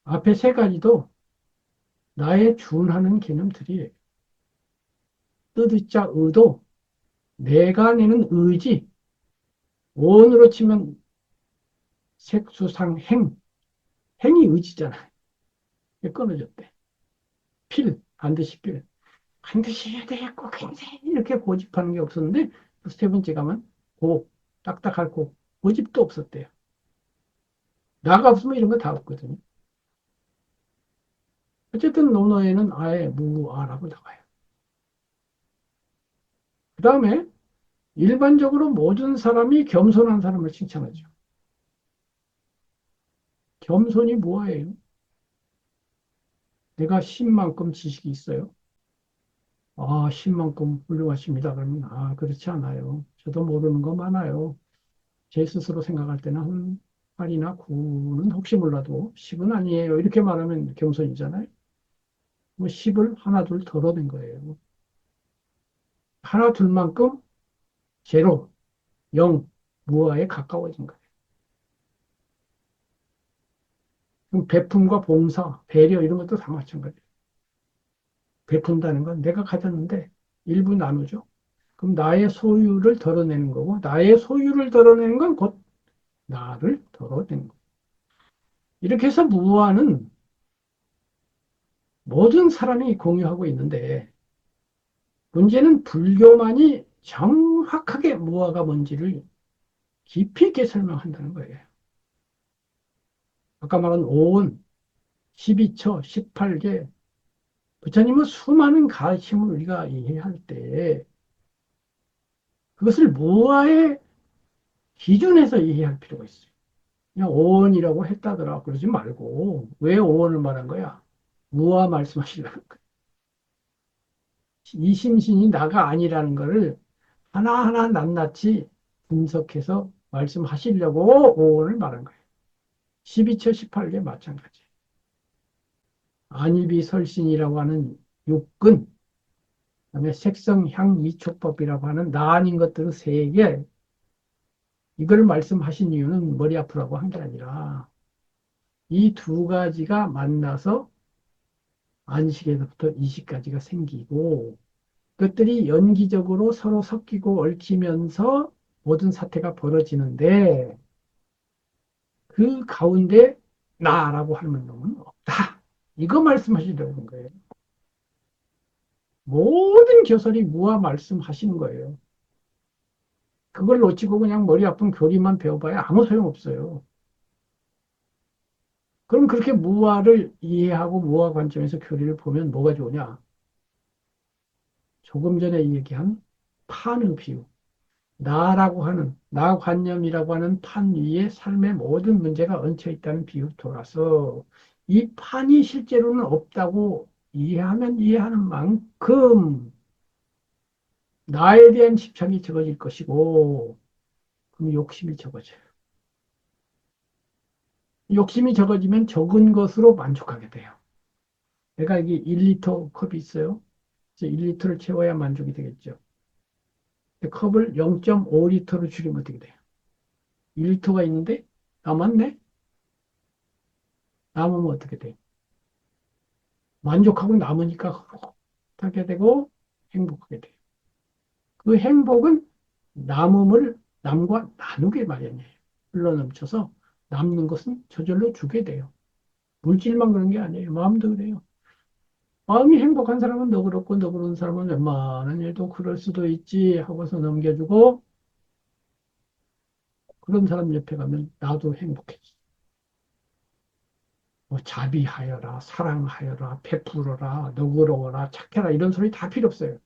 앞에 세 가지도 나에 준하는 개념들이에요. 뜻의자 의도 내가 내는 의지 원으로 치면 색수상 행이 의지잖아요. 이게 끊어졌대. 반드시 필. 반드시 해야 돼. 꼭 해야 돼. 이렇게 고집하는 게 없었는데 세 번째 가면 딱딱할 고집도 없었대요. 나가 없으면 이런 거 다 없거든요. 어쨌든 논어에는 아예 무아라고 나와요. 그 다음에 일반적으로 모든 사람이 겸손한 사람을 칭찬하죠. 겸손이 뭐예요? 내가 신만큼 지식이 있어요. 아, 10만큼 훌륭하십니다. 그러면, 아, 그렇지 않아요. 저도 모르는 거 많아요. 제 스스로 생각할 때는 한 8이나 9는 혹시 몰라도 10은 아니에요. 이렇게 말하면 겸손이잖아요. 뭐 10을 하나, 둘 덜어낸 거예요. 하나, 둘만큼 제로, 0, 무아에 가까워진 거예요. 그럼 베품과 봉사, 배려 이런 것도 다 마찬가지예요. 베푼다는 건 내가 가졌는데 일부 나누죠. 그럼 나의 소유를 덜어내는 거고, 나의 소유를 덜어내는 건 곧 나를 덜어내는 거예요. 이렇게 해서 무아는 모든 사람이 공유하고 있는데, 문제는 불교만이 정확하게 무아가 뭔지를 깊이 있게 설명한다는 거예요. 아까 말한 오온, 12처, 18개, 부처님은 수많은 가르침을 우리가 이해할 때 그것을 무아의 기준에서 이해할 필요가 있어요. 그냥 오원이라고 했다더라 그러지 말고 왜 오원을 말한 거야? 무아 말씀하시려는 거야. 이심신이 나가 아니라는 것을 하나하나 낱낱이 분석해서 말씀하시려고 오원을 말한 거예요. 12처 18개 마찬가지. 안이비설신이라고 하는 육근, 그다음에 색성, 향, 이촉법이라고 하는 나 아닌 것들을 세 개, 이걸 말씀하신 이유는 머리 아프라고 한 게 아니라 이 두 가지가 만나서 안식에서부터 이식까지가 생기고 그것들이 연기적으로 서로 섞이고 얽히면서 모든 사태가 벌어지는데 그 가운데 나라고 하는 놈은 없다. 이거 말씀하시려는 거예요. 모든 교설이 무아 말씀하시는 거예요. 그걸 놓치고 그냥 머리 아픈 교리만 배워봐야 아무 소용없어요. 그럼 그렇게 무아를 이해하고 무아 관점에서 교리를 보면 뭐가 좋으냐? 조금 전에 얘기한 판의 비유. 나라고 하는, 나 관념이라고 하는 판 위에 삶의 모든 문제가 얹혀 있다는 비유 돌아서 이 판이 실제로는 없다고 이해하면 이해하는 만큼 나에 대한 집착이 적어질 것이고, 그럼 욕심이 적어져요. 욕심이 적어지면 적은 것으로 만족하게 돼요. 내가 여기 1리터 컵이 있어요. 그래서 1리터를 채워야 만족이 되겠죠. 컵을 0.5리터로 줄이면 어떻게 돼요? 1리터가 있는데 남았네? 남으면 어떻게 돼요? 만족하고 남으니까 흐뭇하게 되고 행복하게 돼요. 그 행복은 남음을 남과 나누게 마련이에요. 흘러넘쳐서 남는 것은 저절로 주게 돼요. 물질만 그런 게 아니에요. 마음도 그래요. 마음이 행복한 사람은 너그럽고 너그러운 사람은 웬만한 일도 그럴 수도 있지 하고서 넘겨주고 그런 사람 옆에 가면 나도 행복해져. 뭐 자비하여라, 사랑하여라, 베풀어라, 너그러워라, 착해라 이런 소리 다 필요 없어요.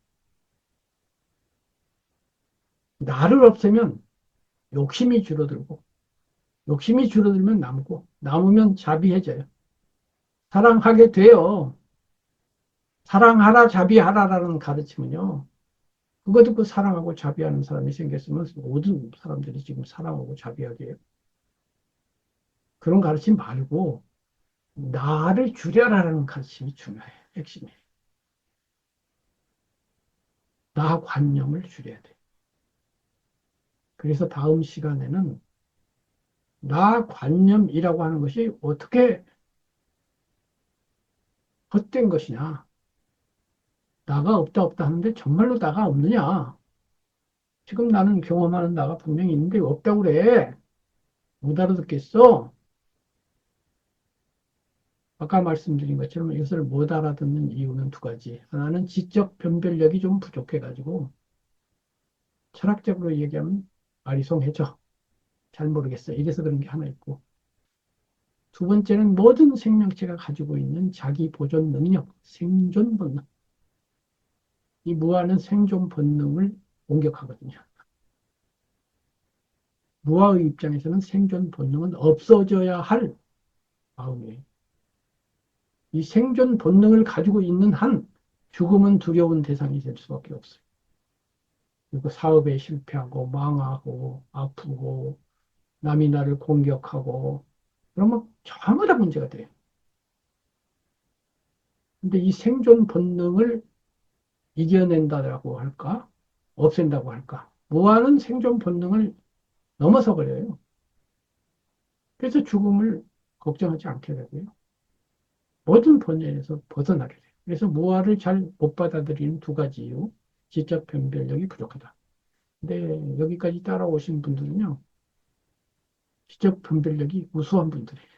나를 없애면 욕심이 줄어들고 욕심이 줄어들면 남고 남으면 자비해져요. 사랑하게 돼요. 사랑하라, 자비하라라는 가르침은요. 그거 듣고 사랑하고 자비하는 사람이 생겼으면 모든 사람들이 지금 사랑하고 자비하게 해요. 그런 가르침 말고 나를 줄여라라는 가르침이 중요해요. 핵심이. 나 관념을 줄여야 돼. 그래서 다음 시간에는 나 관념이라고 하는 것이 어떻게 헛된 것이냐. 나가 없다 없다 하는데 정말로 나가 없느냐. 지금 나는 경험하는 나가 분명히 있는데 없다고 그래. 못 알아듣겠어. 아까 말씀드린 것처럼 이것을 못 알아듣는 이유는 두 가지. 하나는 지적 변별력이 좀 부족해가지고 철학적으로 얘기하면 아리송해져. 잘 모르겠어. 이래서 그런 게 하나 있고. 두 번째는 모든 생명체가 가지고 있는 자기 보존 능력, 생존 본능. 이 무아는 생존 본능을 공격하거든요. 무아의 입장에서는 생존 본능은 없어져야 할 마음이에요. 이 생존 본능을 가지고 있는 한 죽음은 두려운 대상이 될 수밖에 없어요. 그리고 사업에 실패하고 망하고 아프고 남이 나를 공격하고 그러면 전부 다 문제가 돼요. 근데 이 생존 본능을 이겨낸다라고 할까? 없앤다고 할까? 무한은 생존 본능을 넘어서 버려요. 그래서 죽음을 걱정하지 않게 되고요. 모든 번뇌에서 벗어나게 돼요. 그래서 무아를 잘 못 받아들이는 두 가지 이유. 지적 변별력이 부족하다. 근데 여기까지 따라오신 분들은요, 지적 변별력이 우수한 분들이에요.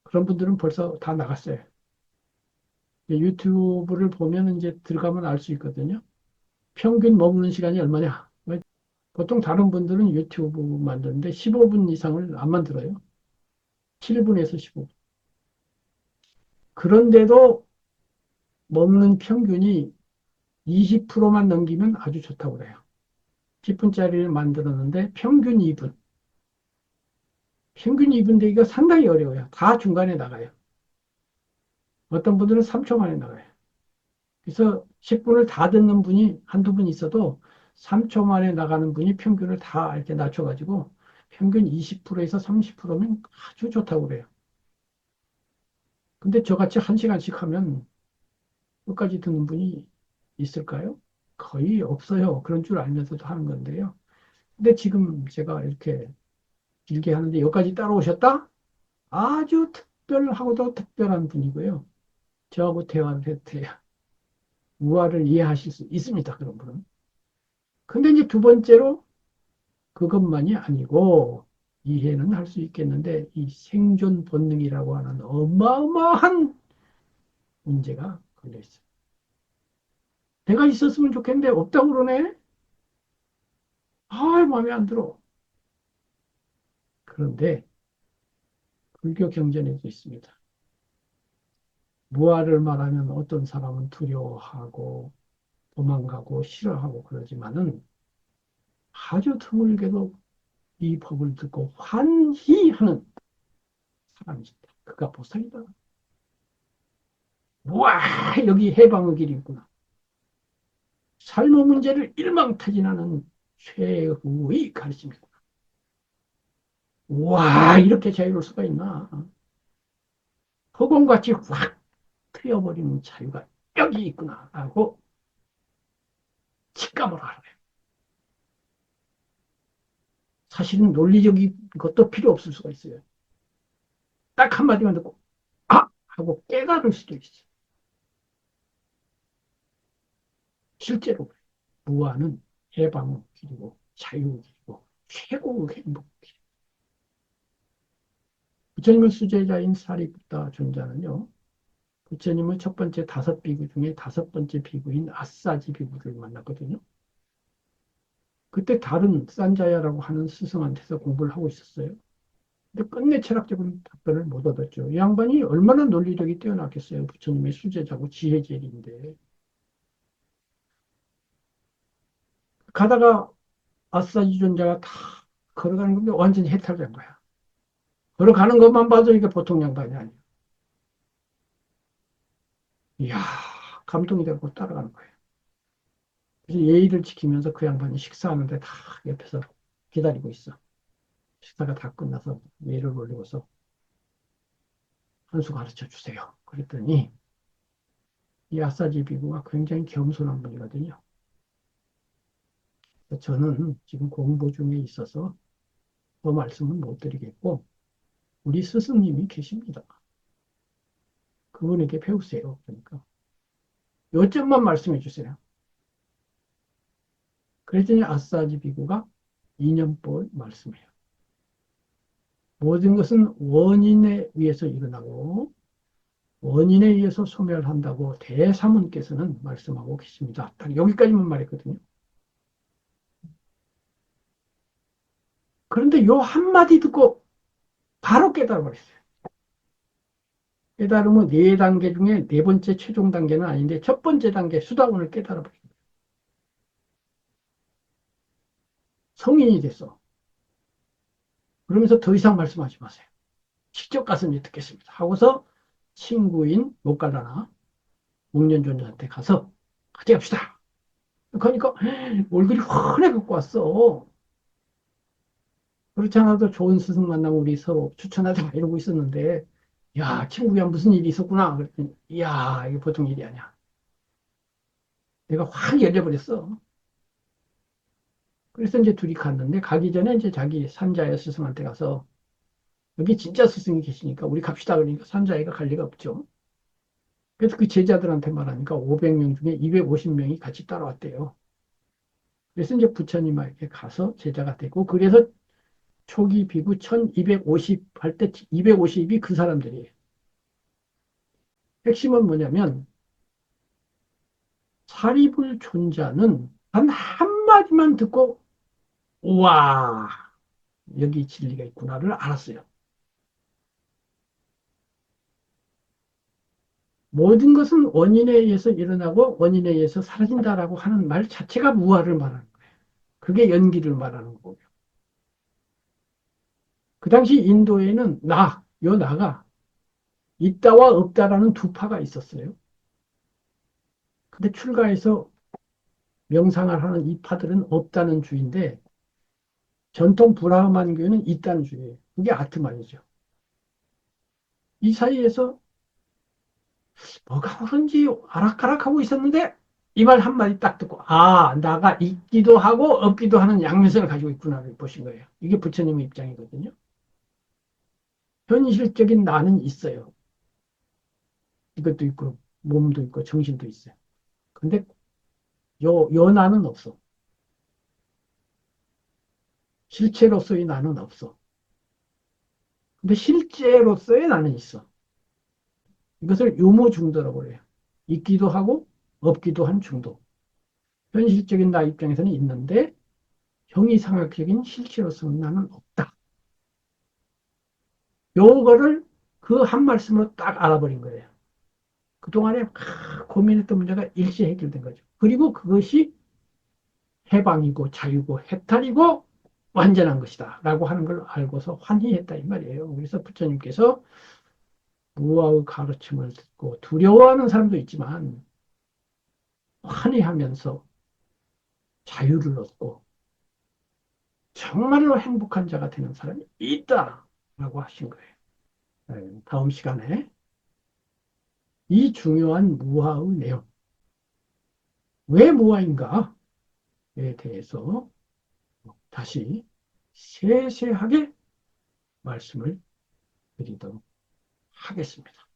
그런 분들은 벌써 다 나갔어요. 유튜브를 보면 이제 들어가면 알 수 있거든요. 평균 먹는 시간이 얼마냐? 보통 다른 분들은 유튜브 만드는데 15분 이상을 안 만들어요. 7분에서 15분. 그런데도 먹는 평균이 20%만 넘기면 아주 좋다고 그래요. 10분짜리를 만들었는데 평균 2분. 평균 2분 되기가 상당히 어려워요. 다 중간에 나가요. 어떤 분들은 3초 만에 나가요. 그래서 10분을 다 듣는 분이 한두 분 있어도 3초 만에 나가는 분이 평균을 다 이렇게 낮춰가지고 평균 20%에서 30%면 아주 좋다고 그래요. 근데 저같이 1시간씩 하면 끝까지 듣는 분이 있을까요? 거의 없어요. 그런 줄 알면서도 하는 건데요. 근데 지금 제가 이렇게 길게 하는데 여기까지 따라오셨다? 아주 특별하고도 특별한 분이고요. 저하고 대화를 해도 돼요. 우화를 이해하실 수 있습니다. 그런 분은. 근데 이제 두 번째로 그것만이 아니고 이해는 할 수 있겠는데 이 생존 본능이라고 하는 어마어마한 문제가 걸려 있어요. 내가 있었으면 좋겠는데 없다고 그러네? 아, 마음에 안 들어. 그런데 불교 경전에도 있습니다. 무아를 말하면 어떤 사람은 두려워하고 도망가고 싫어하고 그러지만은 아주 드물게도 이 법을 듣고 환희하는 사람이 있다. 그가 보살이다. 와, 여기 해방의 길이 있구나. 삶의 문제를 일망타진하는 최후의 가르침이구나. 와, 이렇게 자유로울 수가 있나. 허공같이 확 트여버리는 자유가 여기 있구나. 하고 직감을 하는 거예요. 사실은 논리적인 것도 필요 없을 수가 있어요. 딱 한마디만 듣고, 아! 하고 깨달을 수도 있어요. 실제로 무아는 해방의 길이고 자유의 길이고 최고의 행복의 길. 부처님의 수제자인 사리부타 존자는요. 부처님의 첫 번째 다섯 비구 중에 다섯 번째 비구인 아싸지 비구를 만났거든요. 그때 다른 산자야라고 하는 스승한테서 공부를 하고 있었어요. 근데 끝내 철학적인 답변을 못 얻었죠. 이 양반이 얼마나 논리력이 뛰어났겠어요. 부처님의 수제자고 지혜제일인데. 가다가 아싸지 존자가 다 걸어가는 건데 완전히 해탈된 거야. 걸어가는 것만 봐도 이게 보통 양반이 아니야. 이야, 감동이 되고 따라가는 거예요. 그래서 예의를 지키면서 그 양반이 식사하는데 다 옆에서 기다리고 있어. 식사가 다 끝나서 예를 올리고서 한 수 가르쳐 주세요. 그랬더니 이 아싸지 비구가 굉장히 겸손한 분이거든요. 저는 지금 공부 중에 있어서 그 말씀은 못 드리겠고 우리 스승님이 계십니다. 그분에게 배우세요. 그러니까 요점만 말씀해 주세요. 그랬더니 아싸지 비구가 이념법을 말씀해요. 모든 것은 원인에 의해서 일어나고 원인에 의해서 소멸한다고 대사문께서는 말씀하고 계십니다. 딱 여기까지만 말했거든요. 그런데 요 한마디 듣고 바로 깨달아버렸어요. 깨달으면 네 단계 중에 네 번째 최종 단계는 아닌데 첫 번째 단계 수다원을 깨달아버린 거예요. 성인이 됐어. 그러면서 더 이상 말씀하지 마세요. 직접 가서 이제 듣겠습니다. 하고서 친구인 못 갈라나 목련존자한테 가서 같이 갑시다. 그러니까 얼굴이 환해 갖고 왔어. 그렇지 않아도 좋은 스승 만나면 우리 서로 추천하자 이러고 있었는데, 야, 친구야, 무슨 일이 있었구나. 그랬더니, 이야, 이게 보통 일이 아니야. 내가 확 열려버렸어. 그래서 이제 둘이 갔는데, 가기 전에 이제 자기 산자의 스승한테 가서, 여기 진짜 스승이 계시니까 우리 갑시다. 그러니까 산자애가 갈 리가 없죠. 그래서 그 제자들한테 말하니까 500명 중에 250명이 같이 따라왔대요. 그래서 이제 부처님에게 가서 제자가 되고, 그래서 초기 비구 1250 할 때 250이 그 사람들이에요. 핵심은 뭐냐면, 사리불 촌자는 단 한마디만 듣고, 우와, 여기 진리가 있구나를 알았어요. 모든 것은 원인에 의해서 일어나고 원인에 의해서 사라진다라고 하는 말 자체가 무아를 말하는 거예요. 그게 연기를 말하는 거고요. 그 당시 인도에는 요 나가 있다와 없다라는 두 파가 있었어요. 근데 출가해서 명상을 하는 이 파들은 없다는 주의인데 전통 브라흐만교는 있다는 주의예요. 그게 아트만이죠. 이 사이에서 뭐가 옳은지 아락가락하고 있었는데 이 말 한마디 딱 듣고 나가 있기도 하고 없기도 하는 양면성을 가지고 있구나를 보신 거예요. 이게 부처님의 입장이거든요. 현실적인 나는 있어요. 이것도 있고 몸도 있고 정신도 있어요. 근데 요 나는 없어. 실체로서의 나는 없어. 근데 실제로서의 나는 있어. 이것을 유무중도라고 해요. 있기도 하고 없기도 한 중도. 현실적인 나 입장에서는 있는데 형이상학적인 실체로서는 나는 없다. 요거를 그 한 말씀으로 딱 알아버린 거예요. 그동안에 고민했던 문제가 일시에 해결된 거죠. 그리고 그것이 해방이고 자유고 해탈이고 완전한 것이다. 라고 하는 걸 알고서 환희했다. 이 말이에요. 그래서 부처님께서 무아의 가르침을 듣고 두려워하는 사람도 있지만 환희하면서 자유를 얻고 정말로 행복한 자가 되는 사람이 있다. 라고 하신 거예요. 네, 다음 시간에 이 중요한 무아의 내용, 왜 무아인가에 대해서 다시 세세하게 말씀을 드리도록 하겠습니다.